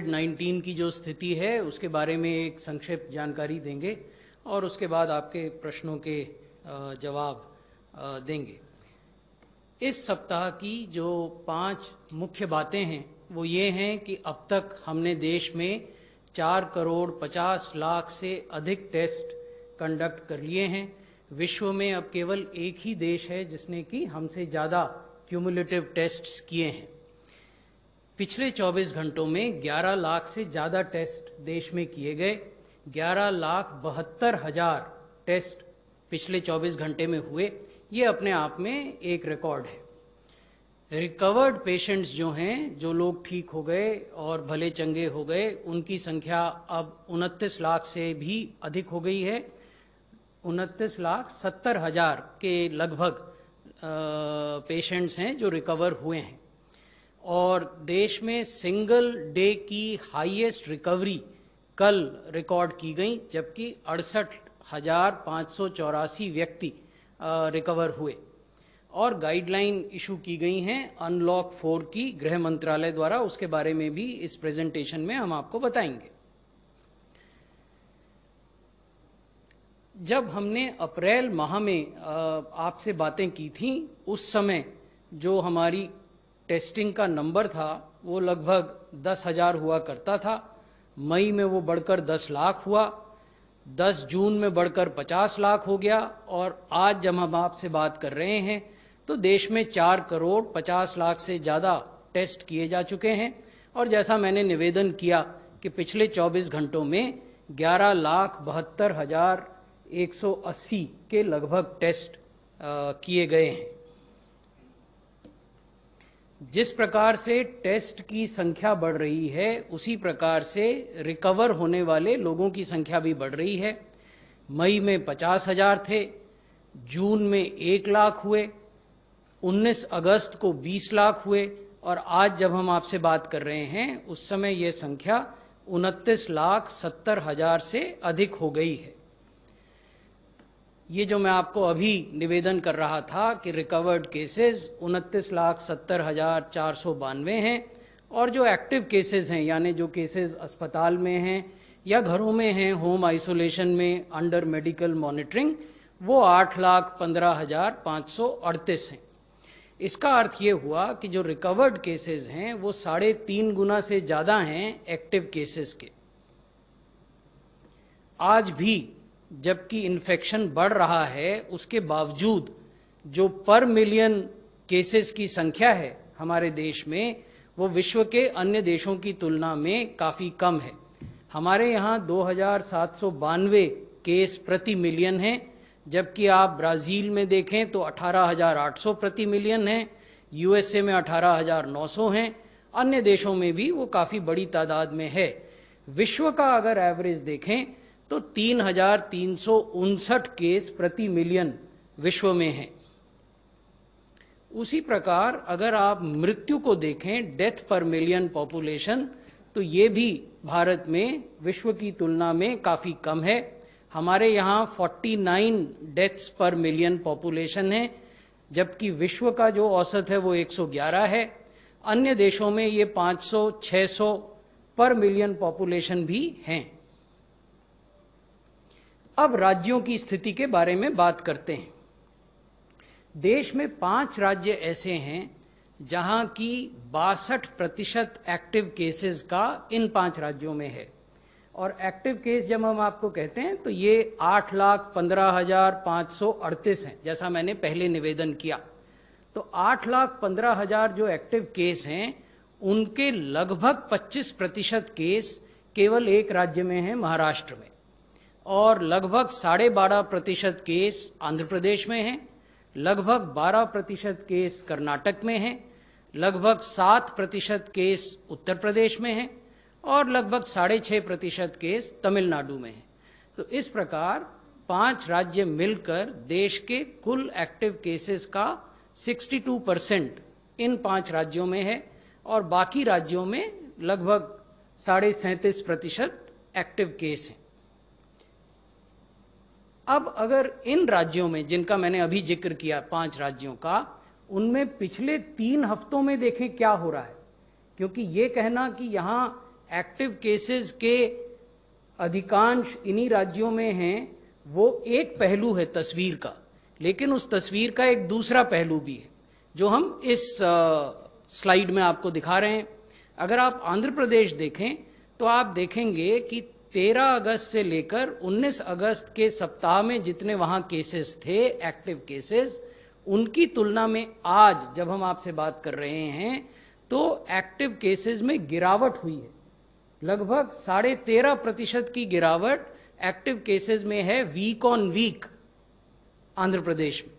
कोविड-19 की जो स्थिति है उसके बारे में एक संक्षिप्त जानकारी देंगे और उसके बाद आपके प्रश्नों के जवाब देंगे। इस सप्ताह की जो 5 मुख्य बातें हैं वो ये हैं कि अब तक हमने देश में 4,50,00,000 से अधिक टेस्ट कंडक्ट कर लिए हैं। विश्व में अब केवल एक ही देश है जिसने कि हमसे ज़्यादा क्यूमुलेटिव टेस्ट्स किए हैं। पिछले 24 घंटों में 11 लाख से ज़्यादा टेस्ट देश में किए गए। 11,72,000 टेस्ट पिछले 24 घंटे में हुए। ये अपने आप में एक रिकॉर्ड है। रिकवर्ड पेशेंट्स जो हैं, जो लोग ठीक हो गए और भले चंगे हो गए, उनकी संख्या अब 29 लाख से भी अधिक हो गई है। 29,70,000 के लगभग पेशेंट्स हैं जो रिकवर हुए हैं और देश में सिंगल डे की हाईएस्ट रिकवरी कल रिकॉर्ड की गई, जबकि 68,584 व्यक्ति रिकवर हुए और गाइडलाइन इशू की गई हैं अनलॉक 4 की गृह मंत्रालय द्वारा। उसके बारे में भी इस प्रेजेंटेशन में हम आपको बताएंगे। जब हमने अप्रैल माह में आपसे बातें की थी, उस समय जो हमारी टेस्टिंग का नंबर था वो लगभग 10,000 हुआ करता था। मई में वो बढ़कर 10 लाख हुआ, 10 जून में बढ़कर 50 लाख हो गया और आज जब हम आपसे बात कर रहे हैं तो देश में 4,50,00,000 से ज़्यादा टेस्ट किए जा चुके हैं। और जैसा मैंने निवेदन किया कि पिछले 24 घंटों में 11,72,180 के लगभग टेस्ट किए गए हैं। जिस प्रकार से टेस्ट की संख्या बढ़ रही है, उसी प्रकार से रिकवर होने वाले लोगों की संख्या भी बढ़ रही है। मई में 50,000 थे, जून में 1 लाख हुए, 19 अगस्त को 20 लाख हुए और आज जब हम आपसे बात कर रहे हैं उस समय ये संख्या 29,70,000 से अधिक हो गई है। ये जो मैं आपको अभी निवेदन कर रहा था कि रिकवर्ड केसेस 29,70,492 हैं और जो एक्टिव केसेस हैं, यानी जो केसेस अस्पताल में हैं या घरों में हैं, होम आइसोलेशन में अंडर मेडिकल मॉनिटरिंग, वो 8,15,538 हैं। इसका अर्थ ये हुआ कि जो रिकवर्ड केसेस हैं वो 3.5 गुना से ज़्यादा हैं एक्टिव केसेस के। आज भी जबकि इन्फेक्शन बढ़ रहा है, उसके बावजूद जो पर मिलियन केसेस की संख्या है हमारे देश में, वो विश्व के अन्य देशों की तुलना में काफ़ी कम है। हमारे यहाँ 2,792 केस प्रति मिलियन हैं, जबकि आप ब्राज़ील में देखें तो 18,800 प्रति मिलियन हैं, यूएसए में 18,900 हैं, अन्य देशों में भी वो काफ़ी बड़ी तादाद में है। विश्व का अगर एवरेज देखें तो 3,359 केस प्रति मिलियन विश्व में हैं। उसी प्रकार अगर आप मृत्यु को देखें, डेथ पर मिलियन पॉपुलेशन, तो ये भी भारत में विश्व की तुलना में काफ़ी कम है। हमारे यहाँ 49 डेथ्स पर मिलियन पॉपुलेशन है, जबकि विश्व का जो औसत है वो 111 है। अन्य देशों में ये 500-600 पर मिलियन पॉपुलेशन भी हैं। अब राज्यों की स्थिति के बारे में बात करते हैं। देश में 5 राज्य ऐसे हैं जहां की 62% एक्टिव केसेस का इन 5 राज्यों में है। और एक्टिव केस जब हम आपको कहते हैं तो ये 8,15,538 हैं, जैसा मैंने पहले निवेदन किया। तो 8,15,000 जो एक्टिव केस हैं, उनके लगभग 25% केस केवल एक राज्य में हैं, महाराष्ट्र में, और लगभग 12.5% केस आंध्र प्रदेश में हैं, लगभग 12% केस कर्नाटक में हैं, लगभग 7% केस उत्तर प्रदेश में हैं और लगभग 6.5% केस तमिलनाडु में हैं। तो इस प्रकार 5 राज्य मिलकर देश के कुल एक्टिव केसेस का 62% इन 5 राज्यों में है और बाकी राज्यों में लगभग 37.5% एक्टिव केस हैं। अब अगर इन राज्यों में, जिनका मैंने अभी जिक्र किया 5 राज्यों का, उनमें पिछले 3 हफ्तों में देखें क्या हो रहा है, क्योंकि ये कहना कि यहाँ एक्टिव केसेस के अधिकांश इन्हीं राज्यों में हैं, वो एक पहलू है तस्वीर का, लेकिन उस तस्वीर का एक दूसरा पहलू भी है जो हम इस स्लाइड में आपको दिखा रहे हैं। अगर आप आंध्र प्रदेश देखें तो आप देखेंगे कि 13 अगस्त से लेकर 19 अगस्त के सप्ताह में जितने वहां केसेस थे, एक्टिव केसेस, उनकी तुलना में आज जब हम आपसे बात कर रहे हैं तो एक्टिव केसेस में गिरावट हुई है। लगभग 13.5% की गिरावट एक्टिव केसेस में है week on week Andhra Pradesh में।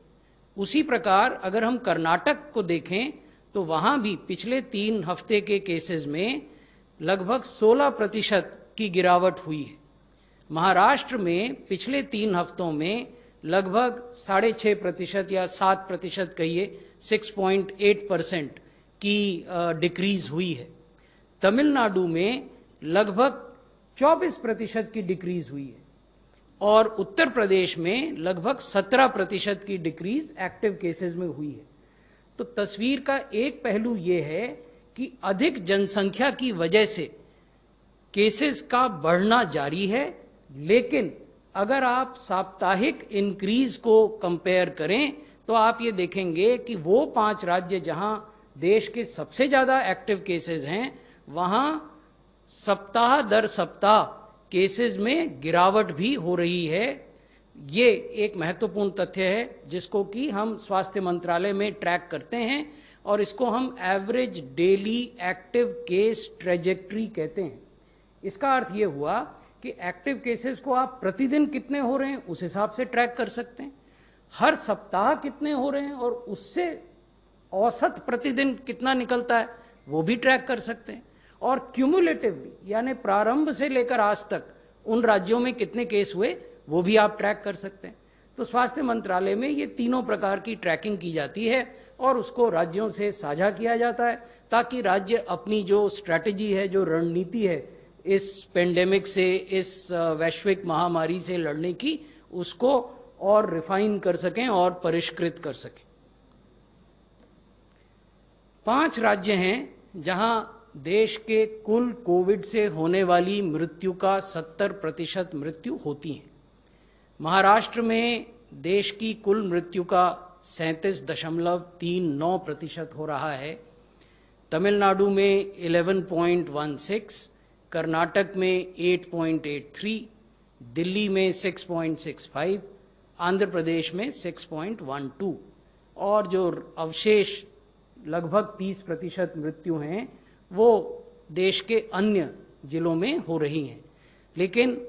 उसी प्रकार अगर हम कर्नाटक को देखें तो वहां भी पिछले 3 हफ्ते के केसेस में लगभग 16% की गिरावट हुई है। महाराष्ट्र में पिछले 3 हफ्तों में लगभग 6.5% या 7% कहिए, 6.8% की डिक्रीज हुई है। तमिलनाडु में लगभग 24% की डिक्रीज हुई है और उत्तर प्रदेश में लगभग 17% की डिक्रीज एक्टिव केसेस में हुई है। तो तस्वीर का एक पहलू यह है कि अधिक जनसंख्या की वजह से केसेस का बढ़ना जारी है, लेकिन अगर आप साप्ताहिक इंक्रीज को कंपेयर करें तो आप ये देखेंगे कि वो 5 राज्य जहां देश के सबसे ज्यादा एक्टिव केसेस हैं, वहां सप्ताह दर सप्ताह केसेस में गिरावट भी हो रही है। ये एक महत्वपूर्ण तथ्य है जिसको कि हम स्वास्थ्य मंत्रालय में ट्रैक करते हैं और इसको हम average daily active case trajectory कहते हैं। इसका अर्थ ये हुआ कि एक्टिव केसेस को आप प्रतिदिन कितने हो रहे हैं उस हिसाब से ट्रैक कर सकते हैं, हर सप्ताह कितने हो रहे हैं और उससे औसत प्रतिदिन कितना निकलता है वो भी ट्रैक कर सकते हैं, और क्यूमुलेटिवली यानी प्रारंभ से लेकर आज तक उन राज्यों में कितने केस हुए वो भी आप ट्रैक कर सकते हैं। तो स्वास्थ्य मंत्रालय में ये तीनों प्रकार की ट्रैकिंग की जाती है और उसको राज्यों से साझा किया जाता है ताकि राज्य अपनी जो स्ट्रैटेजी है, जो रणनीति है इस पेंडेमिक से, इस वैश्विक महामारी से लड़ने की, उसको और रिफाइन कर सकें और परिष्कृत कर सकें। 5 राज्य हैं जहां देश के कुल कोविड से होने वाली मृत्यु का 70% मृत्यु होती है। महाराष्ट्र में देश की कुल मृत्यु का 37.39% हो रहा है, तमिलनाडु में 11.16, कर्नाटक में 8.83, दिल्ली में 6.65, आंध्र प्रदेश में 6.12, और जो अवशेष लगभग 30% मृत्यु हैं वो देश के अन्य जिलों में हो रही हैं। लेकिन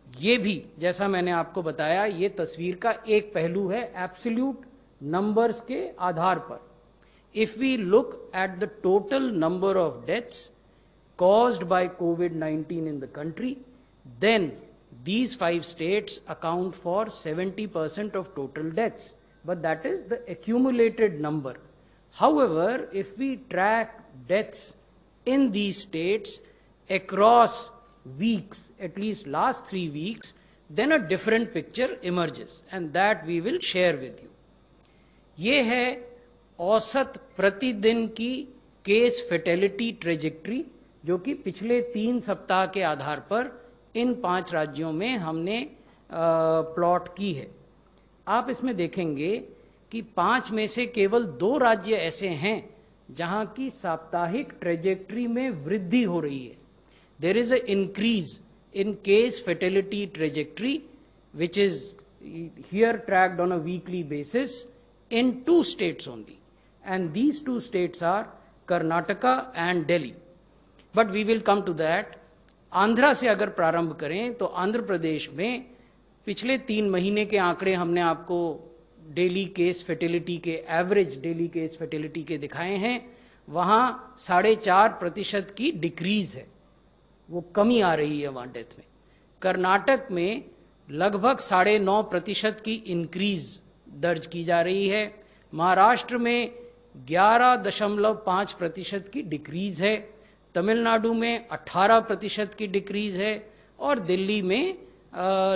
ये भी, जैसा मैंने आपको बताया, ये तस्वीर का एक पहलू है एब्सोल्यूट नंबर्स के आधार पर। If we look at the total number of deaths caused by COVID-19 in the country, then these 5 states account for 70% of total deaths, but that is the accumulated number. However, if we track deaths in these states across weeks, at least last 3 weeks, then a different picture emerges and that we will share with you. ये है औसत प्रतिदिन की case fatality trajectory जो कि पिछले 3 सप्ताह के आधार पर इन 5 राज्यों में हमने प्लॉट की है। आप इसमें देखेंगे कि 5 में से केवल 2 राज्य ऐसे हैं जहां की साप्ताहिक ट्रेजेक्ट्री में वृद्धि हो रही है। There is a increase in case fatality trajectory which is here tracked on a weekly basis in 2 states only, and these 2 states are Karnataka and Delhi. But we will come to that. Andhra से अगर प्रारंभ करें तो आंध्र प्रदेश में पिछले 3 महीने के आंकड़े हमने आपको डेली केस फेटिलिटी के, एवरेज डेली केस फेटिलिटी के दिखाए हैं। वहां 4.5% की डिक्रीज है, वो कमी आ रही है वहां डेथ में। कर्नाटक में लगभग 9.5% की इंक्रीज दर्ज की जा रही है। महाराष्ट्र में 11.5% की डिक्रीज है, तमिलनाडु में 18% की डिक्रीज है और दिल्ली में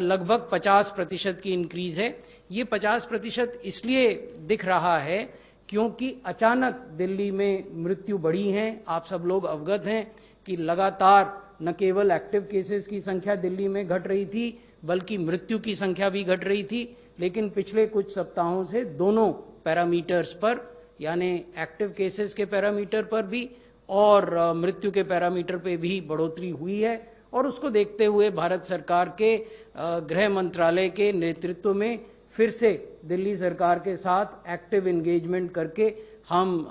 लगभग 50% की इंक्रीज है। ये 50% इसलिए दिख रहा है क्योंकि अचानक दिल्ली में मृत्यु बढ़ी है। आप सब लोग अवगत हैं कि लगातार न केवल एक्टिव केसेस की संख्या दिल्ली में घट रही थी बल्कि मृत्यु की संख्या भी घट रही थी। लेकिन पिछले कुछ सप्ताहों से दोनों पैरामीटर्स पर, यानी एक्टिव केसेस के पैरामीटर पर भी और मृत्यु के पैरामीटर पे भी बढ़ोतरी हुई है। और उसको देखते हुए भारत सरकार के गृह मंत्रालय के नेतृत्व में फिर से दिल्ली सरकार के साथ एक्टिव एंगेजमेंट करके हम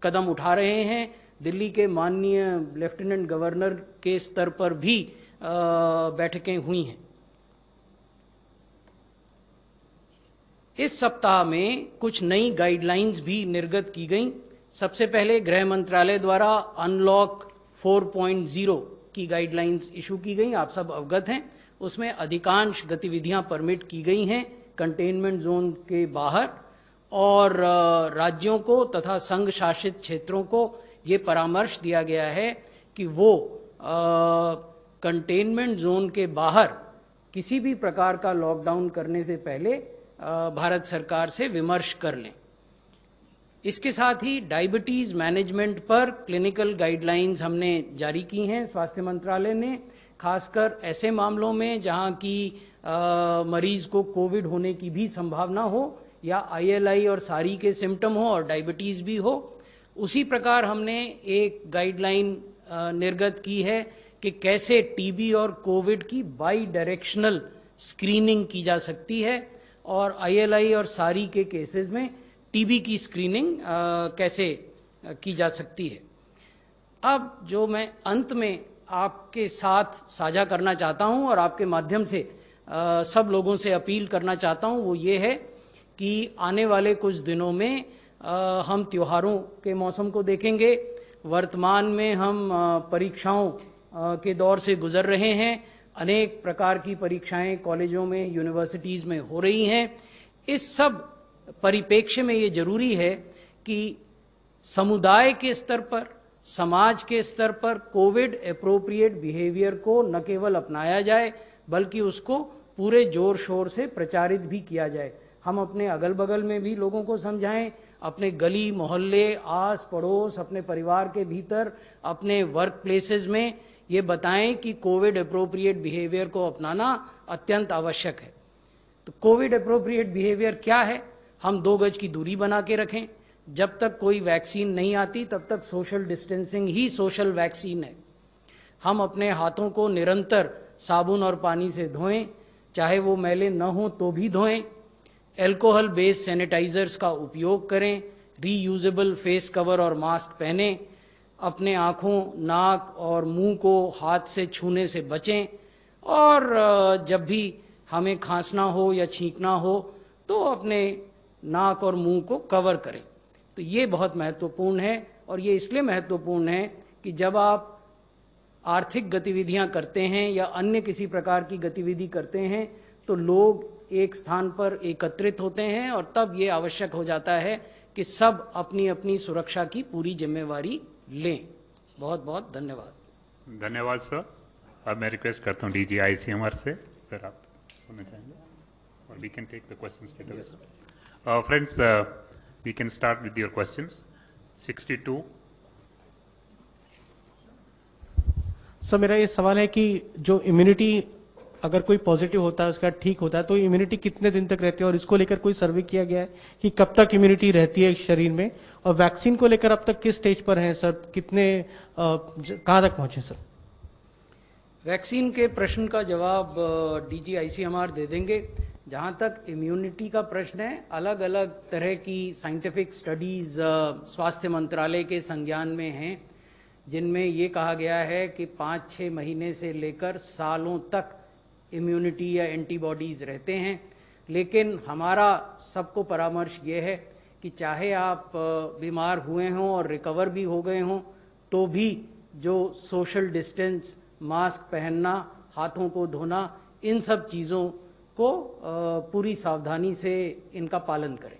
कदम उठा रहे हैं। दिल्ली के माननीय लेफ्टिनेंट गवर्नर के स्तर पर भी बैठकें हुई हैं। इस सप्ताह में कुछ नई गाइडलाइंस भी निर्गत की गई। सबसे पहले गृह मंत्रालय द्वारा अनलॉक 4.0 की गाइडलाइंस इशू की गई, आप सब अवगत हैं। उसमें अधिकांश गतिविधियां परमिट की गई हैं कंटेनमेंट जोन के बाहर, और राज्यों को तथा संघ शासित क्षेत्रों को ये परामर्श दिया गया है कि वो कंटेनमेंट जोन के बाहर किसी भी प्रकार का लॉकडाउन करने से पहले भारत सरकार से विमर्श कर लें। इसके साथ ही डायबिटीज मैनेजमेंट पर क्लिनिकल गाइडलाइंस हमने जारी की हैं स्वास्थ्य मंत्रालय ने, खासकर ऐसे मामलों में जहां की मरीज को कोविड होने की भी संभावना हो या ILI और सारी के सिम्टम हो और डायबिटीज भी हो। उसी प्रकार हमने एक गाइडलाइन निर्गत की है कि कैसे टीबी और कोविड की बाई डायरेक्शनल स्क्रीनिंग की जा सकती है और ILI और सारी के केसेस में टीबी की स्क्रीनिंग कैसे की जा सकती है। अब जो मैं अंत में आपके साथ साझा करना चाहता हूं और आपके माध्यम से सब लोगों से अपील करना चाहता हूं वो ये है कि आने वाले कुछ दिनों में हम त्योहारों के मौसम को देखेंगे। वर्तमान में हम परीक्षाओं के दौर से गुजर रहे हैं। अनेक प्रकार की परीक्षाएं कॉलेजों में, यूनिवर्सिटीज में हो रही हैं। इस सब परिप्रेक्ष्य में ये जरूरी है कि समुदाय के स्तर पर, समाज के स्तर पर कोविड एप्रोप्रिएट बिहेवियर को न केवल अपनाया जाए बल्कि उसको पूरे जोर शोर से प्रचारित भी किया जाए। हम अपने अगल बगल में भी लोगों को समझाएं, अपने गली मोहल्ले, आस पड़ोस, अपने परिवार के भीतर, अपने वर्क प्लेसेस में ये बताएं कि कोविड एप्रोप्रिएट बिहेवियर को अपनाना अत्यंत आवश्यक है। तो कोविड एप्रोप्रिएट बिहेवियर क्या है? हम 2 गज की दूरी बना के रखें। जब तक कोई वैक्सीन नहीं आती तब तक सोशल डिस्टेंसिंग ही सोशल वैक्सीन है। हम अपने हाथों को निरंतर साबुन और पानी से धोएं, चाहे वो मैले न हो तो भी धोएं। एल्कोहल बेस्ड सैनिटाइजर्स का उपयोग करें। रीयूजेबल फेस कवर और मास्क पहनें। अपने आँखों, नाक और मुंह को हाथ से छूने से बचें। और जब भी हमें खांसना हो या छींकना हो तो अपने नाक और मुंह को कवर करें। तो ये बहुत महत्वपूर्ण है। और ये इसलिए महत्वपूर्ण है कि जब आप आर्थिक गतिविधियां करते हैं या अन्य किसी प्रकार की गतिविधि करते हैं तो लोग एक स्थान पर एकत्रित होते हैं और तब ये आवश्यक हो जाता है कि सब अपनी अपनी सुरक्षा की पूरी जिम्मेवारी लें। बहुत बहुत धन्यवाद। धन्यवाद सर। अब मैं रिक्वेस्ट करता हूँ DG ICMR से, सर आप बोलना चाहेंगे और we can take the questions together. Friends, we can start with your questions. 62। Sir मेरा ये सवाल है कि जो इम्यूनिटी अगर कोई पॉजिटिव होता है उसका ठीक होता है तो इम्यूनिटी कितने दिन तक रहती है, और इसको लेकर कोई सर्वे किया गया है कि कब तक इम्यूनिटी रहती है शरीर में, और वैक्सीन को लेकर अब तक किस स्टेज पर हैं सर, कितने कहां तक पहुंचे सर? वैक्सीन के प्रश्न का जवाब DG ICMR दे देंगे। जहां तक इम्यूनिटी का प्रश्न है, अलग अलग तरह की साइंटिफिक स्टडीज स्वास्थ्य मंत्रालय के संज्ञान में हैं जिनमें ये कहा गया है कि 5-6 महीने से लेकर सालों तक इम्यूनिटी या एंटीबॉडीज रहते हैं। लेकिन हमारा सबको परामर्श ये है कि चाहे आप बीमार हुए हों और रिकवर भी हो गए हों तो भी जो सोशल डिस्टेंस, मास्क पहनना, हाथों को धोना, इन सब चीज़ों को पूरी सावधानी से इनका पालन करें।